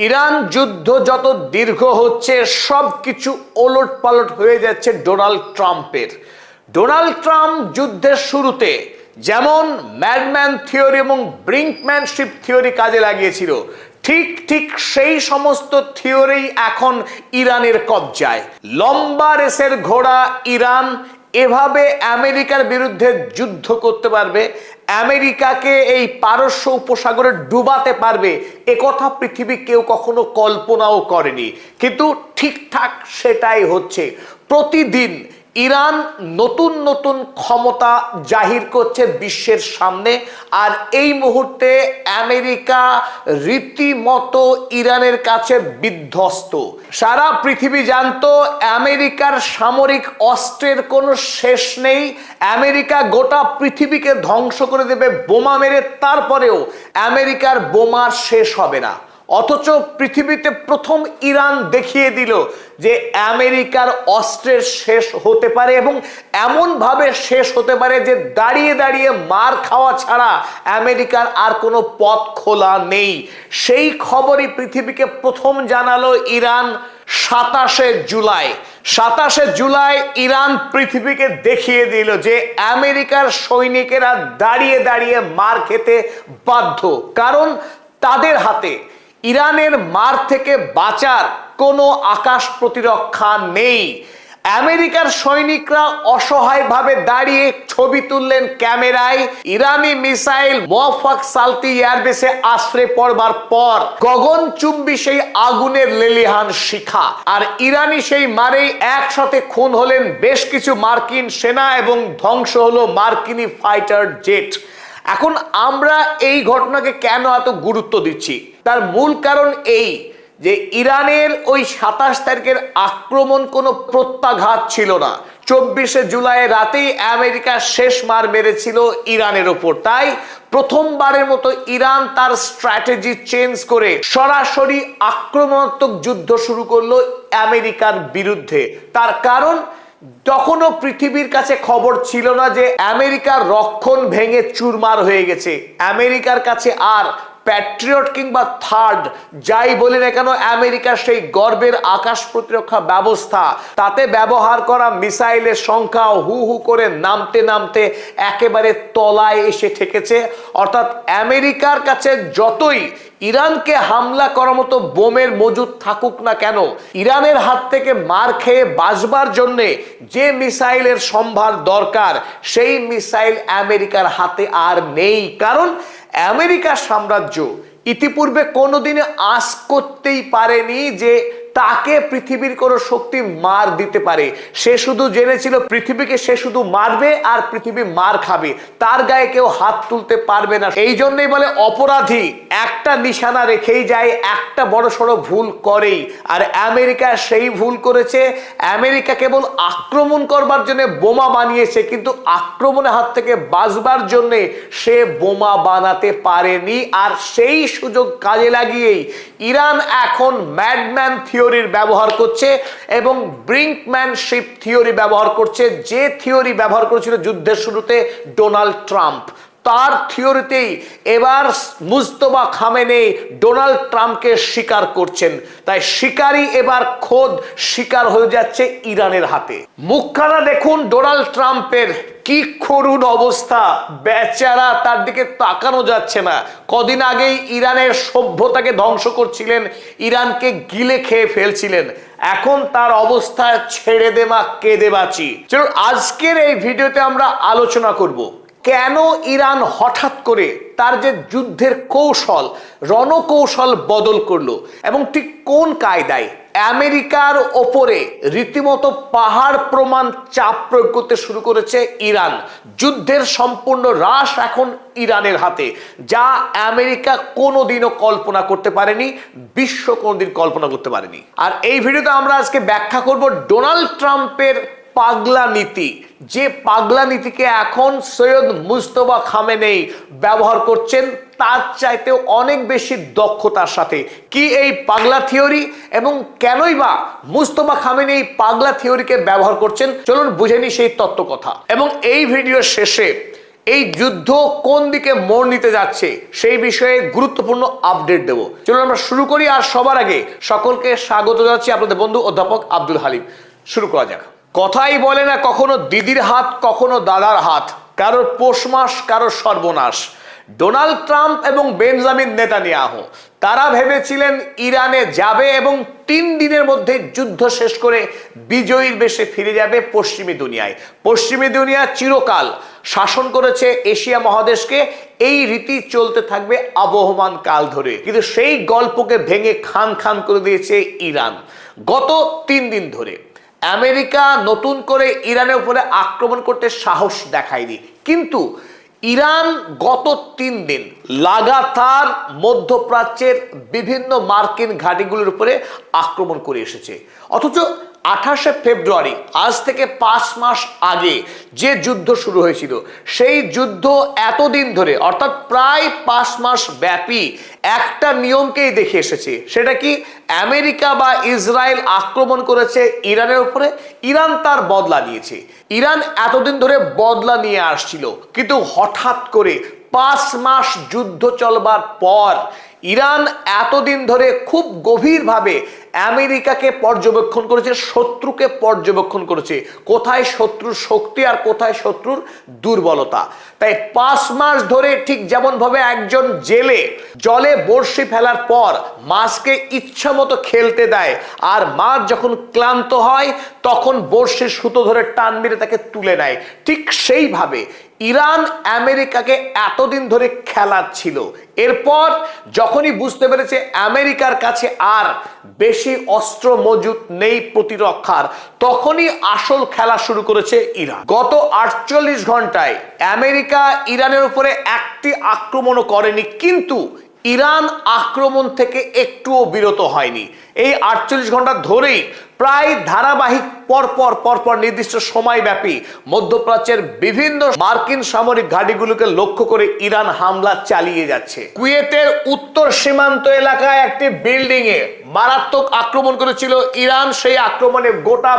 Iran যুদ্ধ যত দীর্ঘ হচ্ছে সবকিছু ওলটপালট হয়ে যাচ্ছে ডোনাল্ড ট্রাম্পের। ডোনাল্ড ট্রাম্প যুদ্ধের শুরুতে যেমন ম্যাডম্যান থিওরি এবং ব্রিঙ্কম্যানশিপ থিওরি কাজে লাগিয়েছিল, ঠিক সেই সমস্ত থিওরি এখন ইরানের কবজায়। লম্বা রেসের ঘোড়া ইরান এভাবে আমেরিকার বিরুদ্ধে যুদ্ধ করতে পারবে, আমেরিকাকে এই পারস্য উপসাগরে ডুবাতে পারবে, একথা পৃথিবী কেউ কখনো কল্পনাও করেনি। কিন্তু ঠিকঠাক সেটাই হচ্ছে। প্রতিদিন ইরান নতুন নতুন ক্ষমতা জাহির করছে বিশ্বের সামনে, আর এই মুহূর্তে আমেরিকা রীতিমতো ইরানের কাছে বিধ্বস্ত। সারা পৃথিবী জানতো আমেরিকার সামরিক অস্ত্রের কোনো শেষ নেই, আমেরিকা গোটা পৃথিবীকে ধ্বংস করে দেবে বোমা মেরে, তারপরেও আমেরিকার বোমা শেষ হবে না। অথচ পৃথিবীতে প্রথম ইরান দেখিয়ে দিল যে আমেরিকার অস্ত্রের শেষ হতে পারে, এবং এমনভাবে শেষ হতে পারে যে দাঁড়িয়ে দাঁড়িয়ে মার খাওয়া ছাড়া আমেরিকার আর কোনো পথ খোলা নেই। সেই খবরই পৃথিবীকে প্রথম জানালো ইরান 27শে জুলাই ইরান পৃথিবীকে দেখিয়ে দিল যে আমেরিকার সৈনিকেরা দাঁড়িয়ে দাঁড়িয়ে মার খেতে বাধ্য, কারণ তাদের হাতে ইরানের মার থেকে বাঁচার কোনো আকাশ প্রতিরক্ষা নেই। আমেরিকার সৈনিকরা অসহায়ভাবে দাঁড়িয়ে ছবি তুললেন ক্যামেরায়। ইরানি মিসাইল মোয়াফাক সালতি এয়ারবেসে আশ্রয় পড়বার পর গগনচুম্বী সেই আগুনের লেলিহান শিখা, আর ইরানি সেই মারেই একসাথে খুন হলেন বেশ কিছু মার্কিন সেনা এবং ধ্বংস হলো মার্কিনি ফাইটার জেট। এখন আমরা এই ঘটনাকে কেন এত গুরুত্ব দিচ্ছি, তার মূল কারণ এই যে ইরানের ওই 27 তারিখের আক্রমণ কোনো প্রত্যাঘাত ছিল না। 24শে জুলাই রাতেই আমেরিকা শেষ মার মেরেছিল ইরানের ওপর। তাই প্রথমবারের মতো ইরান তার স্ট্র্যাটেজি চেঞ্জ করে সরাসরি আক্রমণাত্মক যুদ্ধ শুরু করলো আমেরিকার বিরুদ্ধে। তার কারণ তখনও পৃথিবীর কাছে খবর ছিল না যে আমেরিকার রক্ষণ ভেঙে চুরমার হয়ে গেছে। আমেরিকার কাছে আর প্যাট্রিয়ট কিংবা থার্ড যাই বলি না কেন, আমেরিকার সেই গর্বের আকাশ প্রতিরক্ষা ব্যবস্থা, তাতে ব্যবহার করা মিসাইলের সংখ্যা হু হু করে নামতে নামতে একেবারে তলায় এসে ঠেকেছে। অর্থাৎ আমেরিকার কাছে যতই ইরানকে হামলা করার মতো বোমের মজুদ থাকুক না কেন, ইরানের হাত থেকে মার খেয়ে বাঁচবার জন্যে যে মিসাইলের সম্ভার দরকার সেই মিসাইল আমেরিকার হাতে আর নেই। কারণ আমেরিকার সাম্রাজ্য ইতিপূর্বে কোনোদিনে আশ করতেই পারেনি যে তাকে পৃথিবীর কোনো শক্তি মার দিতে পারে। সে শুধু জেনেছিল পৃথিবীকে সে শুধু মারবে আর পৃথিবী মার খাবে, তার গায়ে কেউ হাত তুলতে পারবে না। এই জন্যই বলে অপরাধী একটা নিশানা রেখেই যায়, একটা বড় সড়ো ভুল করেই। আর আমেরিকা সেই ভুল করেছে। আমেরিকা কেবল আক্রমণ করবার জন্য বোমা বানিয়েছে, কিন্তু আক্রমণের হাত থেকে বাঁচবার জন্য সে বোমা বানাতে পারেনি। আর সেই সুযোগ কাজে লাগিয়েই ইরান এখন ম্যাডম্যান থিওরির ব্যবহার করছে এবং ব্রিঙ্কম্যানশিপ থিওরি ব্যবহার করছে, যে থিওরি ব্যবহার করেছিল যুদ্ধের শুরুতে ডোনাল্ড ট্রাম্প। তার থিওরিতেই এবার মুজতবা খামেনেই ডোনাল্ড ট্রাম্পকে স্বীকার করছেন। তাই শিকারই এবার খোদ শিকার হয়ে যাচ্ছে ইরানের হাতে। মুখখানা দেখুন ডোনাল্ড ট্রাম্পের, কি করুণ অবস্থা, বেচারা, তার দিকে তাকানো যাচ্ছে না। কদিন আগেই ইরানের সভ্যতাকে ধ্বংস করছিলেন, ইরানকে গিলে খেয়ে ফেলছিলেন, এখন তার অবস্থা ছেড়ে দে মা কেঁদে বাঁচি। চলুন আজকের এই ভিডিওতে আমরা আলোচনা করব কেন ইরান হঠাৎ করে তার যে যুদ্ধের কৌশল, রণকৌশল বদল করলো, এবং ঠিক কোন কায়দায় আমেরিকার ওপরে রীতিমতো পাহাড় প্রমাণ চাপ প্রয়োগ করতে শুরু করেছে ইরান। যুদ্ধের সম্পূর্ণ রাশ এখন ইরানের হাতে, যা আমেরিকা কোনোদিনও কল্পনা করতে পারেনি, বিশ্ব কোনোদিন কল্পনা করতে পারেনি। আর এই ভিডিওতে আমরা আজকে ব্যাখ্যা করব ডোনাল্ড ট্রাম্পের পাগলা নীতি, যে পাগলা নীতিকে এখন সৈয়দ মুজতবা খামেনেই ব্যবহার করছেন তার চাইতেও অনেক বেশি দক্ষতার সাথে। কি এই পাগলা থিওরি এবং কেনই বা মুজতবা খামেনেই পাগলা থিওরিকে ব্যবহার করছেন, চলুন বুঝে নিই সেই তত্ত্ব কথা। এবং এই ভিডিওর শেষে এই যুদ্ধ কোন দিকে মোড় নিতে যাচ্ছে সেই বিষয়ে গুরুত্বপূর্ণ আপডেট দেব। চলুন আমরা শুরু করি। আর সবার আগে সকলকে স্বাগত জানাচ্ছি আপনাদের বন্ধু অধ্যাপক আব্দুল হালিম। শুরু করা যাক। কথাই বলে না, কখনো দিদির হাত কখনো দাদার হাত, কারোর পৌষ মাস কারোর সর্বনাশ। ডোনাল্ড ট্রাম্প এবং বেঞ্জামিন নেতানিয়াহু তারা ভেবেছিলেন ইরানে যাবে এবং 3 দিনের মধ্যে যুদ্ধ শেষ করে বিজয়ীর বেশে ফিরে যাবে পশ্চিমী দুনিয়ায়। পশ্চিমী দুনিয়া চিরকাল শাসন করেছে এশিয়া মহাদেশকে, এই রীতি চলতে থাকবে আবহমান কাল ধরে। কিন্তু সেই গল্পকে ভেঙে খান খান করে দিয়েছে ইরান। গত 3 দিন ধরে আমেরিকা নতুন করে ইরানের উপরে আক্রমণ করতে সাহস দেখায়নি, কিন্তু ইরান গত 3 দিন লাগাতার মধ্যপ্রাচ্যের বিভিন্ন মার্কিন ঘাঁটিগুলোর উপরে আক্রমণ করে এসেছে। অথচ 28শে ফেব্রুয়ারি, আজ থেকে 5 মাস আগে যে যুদ্ধ শুরু হয়েছিল, সেই যুদ্ধ এতদিন ধরে অর্থাৎ প্রায় 5 মাস ব্যাপী একটা নিয়মকেই দেখে এসেছে। সেটা কি? আমেরিকা বা ইসরায়েল আক্রমণ করেছে ইরানের উপরে, ইরান তার বদলা নিয়েছে। ইরান এতদিন ধরে বদলা নিয়ে আসছিল, কিন্তু হঠাৎ করে 5 মাস যুদ্ধ চলবার পর ইরান এতদিন ধরে খুব গভীরভাবে আমেরিকাকে পর্যবেক্ষণ করেছে, শত্রুকে পর্যবেক্ষণ করেছে, কোথায় শত্রুর শক্তি আর কোথায় শত্রুর দুর্বলতা। তাই 5 মাস ধরে ঠিক যেমন ভাবে একজন জেলে জলে বড়শি ফেলার পর মাছকে ইচ্ছা মতো খেলতে দেয়, আর মাছ যখন ক্লান্ত হয় তখন বড়শির সুতো ধরে টান মেরে তাকে তুলে নেয়, ঠিক সেইভাবে ইরান আমেরিকাকে এতদিন ধরে খেলাচ্ছিল। এরপর যখনই বুঝতে পেরেছে আমেরিকার কাছে আর বেশি অস্ত্র মজুদ নেই প্রতিরক্ষার, তখনই আসল খেলা শুরু করেছে ইরান। গত 48 ঘন্টায় আমেরিকা ইরানের উপরে একটি আক্রমণও করেনি, কিন্তু ইরান আক্রমণ থেকে একটুও বিরত হয়নি। এই 48 ঘন্টা ধরেই প্রায় ধারাবাহিক পরপর নির্দিষ্ট সময়ব্যাপী মধ্যপ্রাচ্যের বিভিন্ন মার্কিন সামরিক ঘাঁটিগুলোকে লক্ষ্য করে ইরান হামলা চালিয়ে যাচ্ছে। কুয়েতের উত্তর সীমান্ত এলাকায় একটি বিল্ডিং এ মারাত্মক আক্রমণ করেছিল ইরান। সেই আক্রমণে গোটা